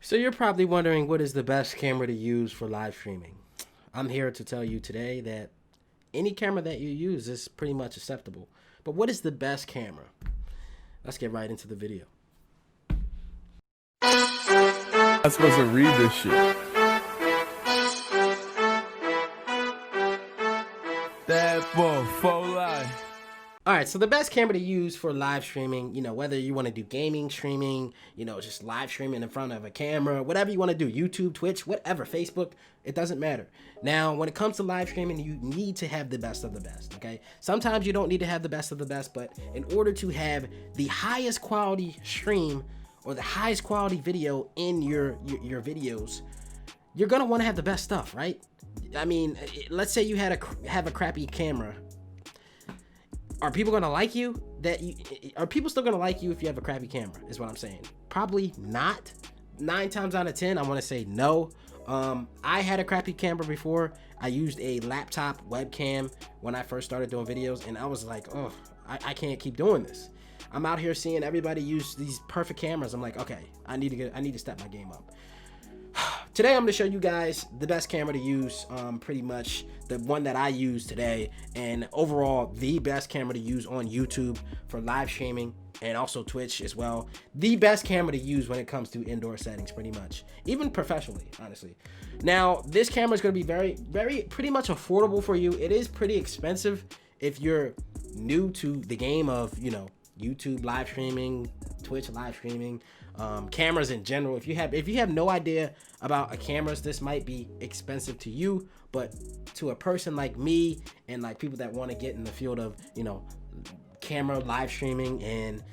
So you're probably wondering what is the best camera to use for live streaming. I'm here to tell you today that any camera that you use is pretty much acceptable. But what is the best camera? Let's get right into the video. I'm supposed to read this shit. That for life. All right, so the best camera to use for live streaming, whether you want to do gaming streaming, just live streaming in front of a camera, whatever you want to do, YouTube, Twitch, whatever, Facebook, it doesn't matter. Now, when it comes to live streaming, you need to have the best of the best, okay? Sometimes you don't need to have the best of the best, but in order to have the highest quality stream or the highest quality video in your videos, you're going to want to have the best stuff, right? I mean, let's say you have a crappy camera. Are people gonna like you? Are people still gonna like you if you have a crappy camera? Is what I'm saying. Probably not. 9 times out of 10, I want to say no. I had a crappy camera before. I used a laptop webcam when I first started doing videos, and I was like, oh, I can't keep doing this. I'm out here seeing everybody use these perfect cameras. I'm like, okay, I need to step my game up. Today I'm going to show you guys the best camera to use, pretty much the one that I use today, and overall the best camera to use on YouTube for live streaming and also Twitch as well. The best camera to use when it comes to indoor settings, pretty much, even professionally, honestly. Now, this camera is going to be pretty much affordable for you. It is pretty expensive if you're new to the game of, YouTube live streaming, Twitch live streaming, cameras in general. If you have no idea about cameras, this might be expensive to you, but to a person like me and like people that want to get in the field of camera live streaming and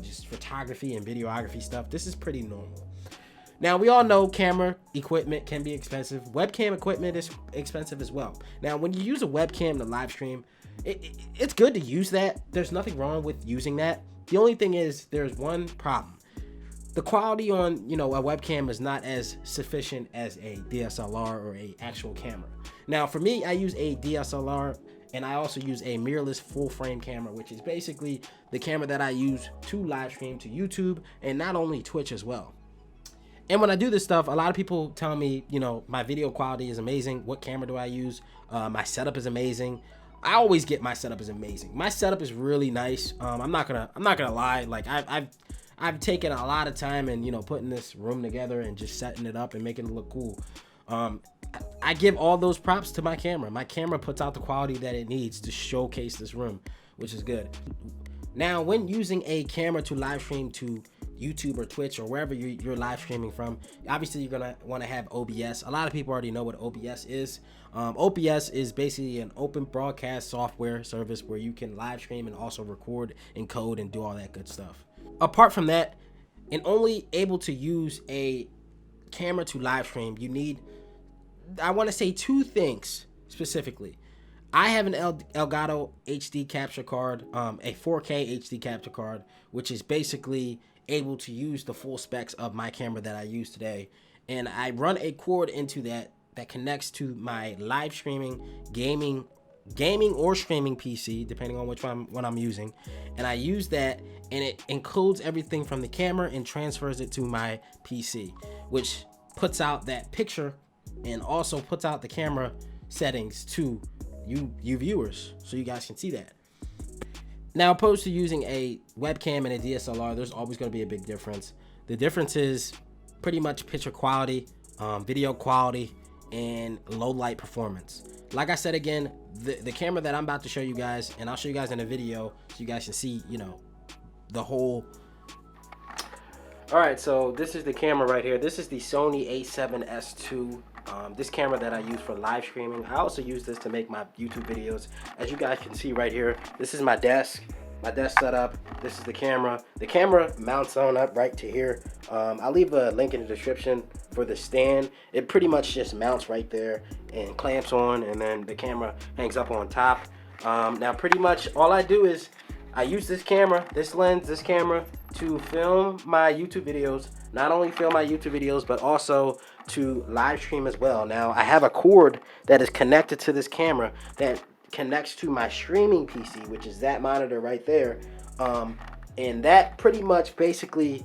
just photography and videography stuff, this is pretty normal. Now, we all know camera equipment can be expensive. Webcam equipment is expensive as well. Now, when you use a webcam to live stream, it's good to use that. There's nothing wrong with using that. The only thing is there's one problem. The quality on a webcam is not as sufficient as a DSLR or a actual camera. Now, for me, I use a DSLR, and I also use a mirrorless full frame camera, which is basically the camera that I use to live stream to YouTube and not only Twitch as well. And when I do this stuff, a lot of people tell me, my video quality is amazing. What camera do I use? My setup is amazing. I always get my setup is amazing. My setup is really nice. I'm not gonna lie. Like I've taken a lot of time and putting this room together and just setting it up and making it look cool. I give all those props to my camera. My camera puts out the quality that it needs to showcase this room, which is good. Now, when using a camera to live stream to YouTube or Twitch or wherever you're live streaming from, obviously you're gonna want to have OBS. A lot of people already know what OBS is. OBS is basically an open broadcast software service where you can live stream and also record, encode, and do all that good stuff. Apart from that, and only able to use a camera to live stream, you need, I want to say, 2 things specifically. I have an Elgato HD capture card, a 4K HD capture card, which is basically able to use the full specs of my camera that I use today. And I run a cord into that connects to my live streaming, gaming or streaming PC, depending on what I'm using. And I use that, and it encodes everything from the camera and transfers it to my PC, which puts out that picture and also puts out the camera settings to you viewers, so you guys can see that. Now, opposed to using a webcam and a DSLR, there's always going to be a big difference. The difference is pretty much picture quality, video quality, and low light performance. Like I said again, the camera that I'm about to show you guys, and I'll show you guys in a video so you guys can see, the whole. All right, so this is the camera right here. This is the Sony a7S II. This camera that I use for live streaming. I also use this to make my YouTube videos. As you guys can see right here, this is my desk setup. This is the camera. The camera mounts on up right to here. I'll leave a link in the description for the stand. It pretty much just mounts right there and clamps on, and then the camera hangs up on top. Now, pretty much all I do is I use this camera, this lens, this camera to film my YouTube videos. Not only film my YouTube videos, but also to live stream as well. Now, I have a cord that is connected to this camera that connects to my streaming PC, which is that monitor right there. And that pretty much basically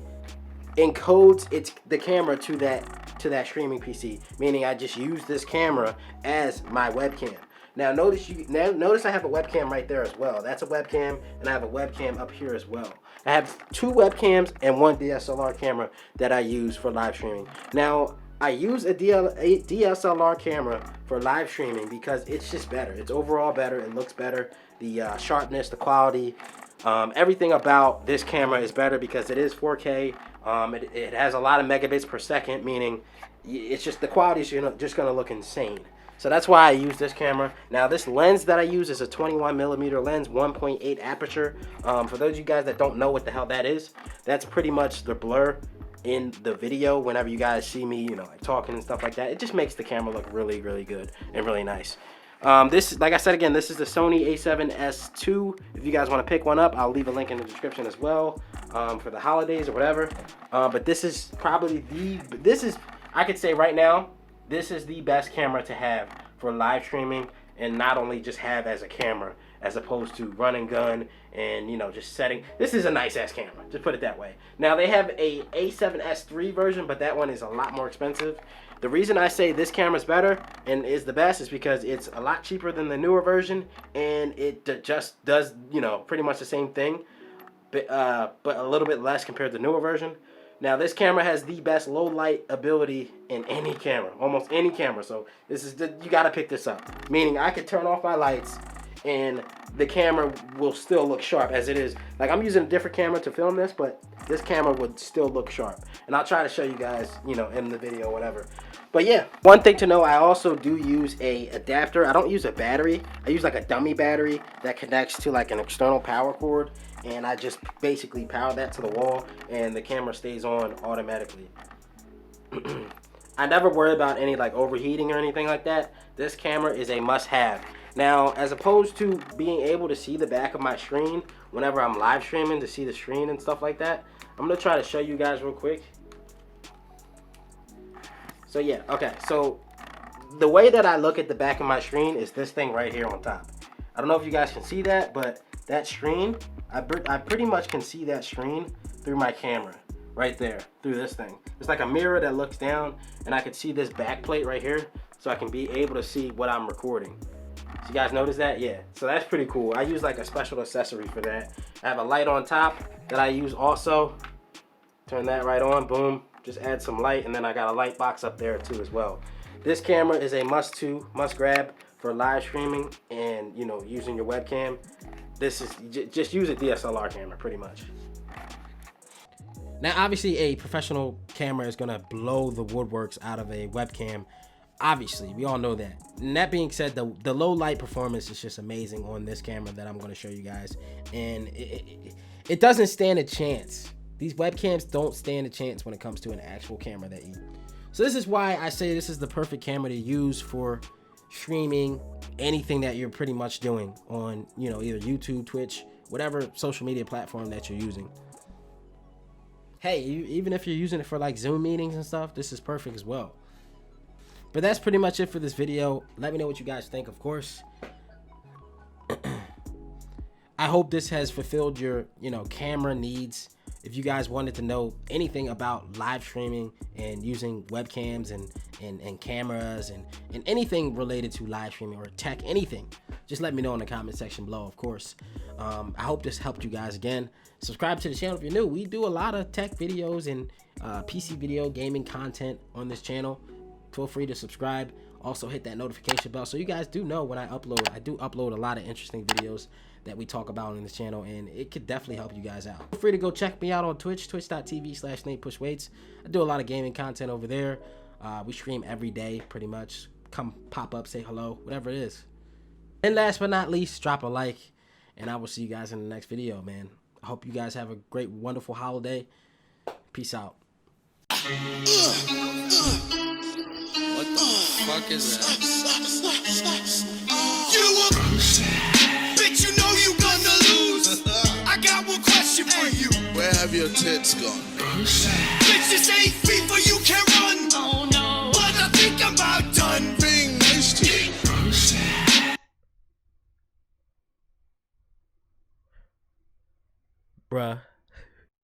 encodes the camera to that streaming PC, meaning I just use this camera as my webcam. Now notice I have a webcam right there as well. That's a webcam, and I have a webcam up here as well. I have 2 webcams and 1 DSLR camera that I use for live streaming. Now I use a DSLR camera for live streaming because it's just better. It's overall better. It looks better. The sharpness, the quality, everything about this camera is better because it is 4K. It has a lot of megabits per second, meaning it's just the quality is just gonna look insane. So that's why I use this camera. Now this lens that I use is a 21mm lens, 1.8 aperture. For those of you guys that don't know what the hell that is, that's pretty much the blur in the video whenever you guys see me, like talking and stuff like that. It just makes the camera look really, really good and really nice. This, like I said again, this is the Sony a7S II. If you guys want to pick one up, I'll leave a link in the description as well, for the holidays or whatever. But this is probably I could say right now, this is the best camera to have for live streaming, and not only just have as a camera, as opposed to run and gun and just setting. This is a nice ass camera, just put it that way. Now they have a a7S III version, but that one is a lot more expensive. The reason I say this camera is better and is the best is because it's a lot cheaper than the newer version, and it just does pretty much the same thing, but a little bit less compared to the newer version. Now this camera has the best low light ability in any camera, almost any camera. So you gotta pick this up. Meaning I could turn off my lights and the camera will still look sharp as it is. Like I'm using a different camera to film this, but this camera would still look sharp. And I'll try to show you guys, in the video or whatever. But yeah, one thing to know, I also do use a adapter. I don't use a battery. I use like a dummy battery that connects to like an external power cord. And I just basically power that to the wall and the camera stays on automatically. I never worry about any like overheating or anything like that. This camera is a must-have. Now, as opposed to being able to see the back of my screen whenever I'm live streaming, to see the screen and stuff like that, I'm gonna try to show you guys real quick. So yeah, okay, so the way that I look at the back of my screen is this thing right here on top. I don't know if you guys can see that, but that screen, I pretty much can see that screen through my camera right there, through this thing. It's like a mirror that looks down, and I can see this back plate right here, so I can be able to see what I'm recording. So you guys notice that? Yeah, so that's pretty cool. I use like a special accessory for that. I have a light on top that I use also. Turn that right on, boom. Just add some light, and then I got a light box up there too as well. This camera is a must grab for live streaming and using your webcam. This is just use a DSLR camera pretty much. Now obviously a professional camera is gonna blow the woodworks out of a webcam. Obviously, we all know that. And that being said, the low light performance is just amazing on this camera that I'm going to show you guys, and it doesn't stand a chance. These webcams don't stand a chance when it comes to an actual camera that you. So this is why I say this is the perfect camera to use for streaming anything that you're pretty much doing on either YouTube, Twitch, whatever social media platform that you're using. Hey, even if you're using it for like Zoom meetings and stuff, this is perfect as well. But that's pretty much it for this video. Let me know what you guys think, of course. I hope this has fulfilled your, camera needs. If you guys wanted to know anything about live streaming and using webcams and cameras and anything related to live streaming or tech, anything, just let me know in the comment section below, of course. I hope this helped you guys. Again, subscribe to the channel if you're new. We do a lot of tech videos and PC video gaming content on this channel. Feel free to subscribe. Also hit that notification bell so you guys do know when I upload. I do upload a lot of interesting videos that we talk about on this channel, and it could definitely help you guys out. Feel free to go check me out on Twitch, twitch.tv/Natepushweights. I do a lot of gaming content over there. We stream every day pretty much. Come pop up, say hello, whatever it is. And last but not least, drop a like, and I will see you guys in the next video, man. I hope you guys have a great, wonderful holiday. Peace out. What the fuck is that? Bitch, you know you gonna lose. I got one question for you. Where have your tits gone? Bitch, this ain't FIFA, you can run. Oh no. But I think I'm about done. Being nice to you. Bruh.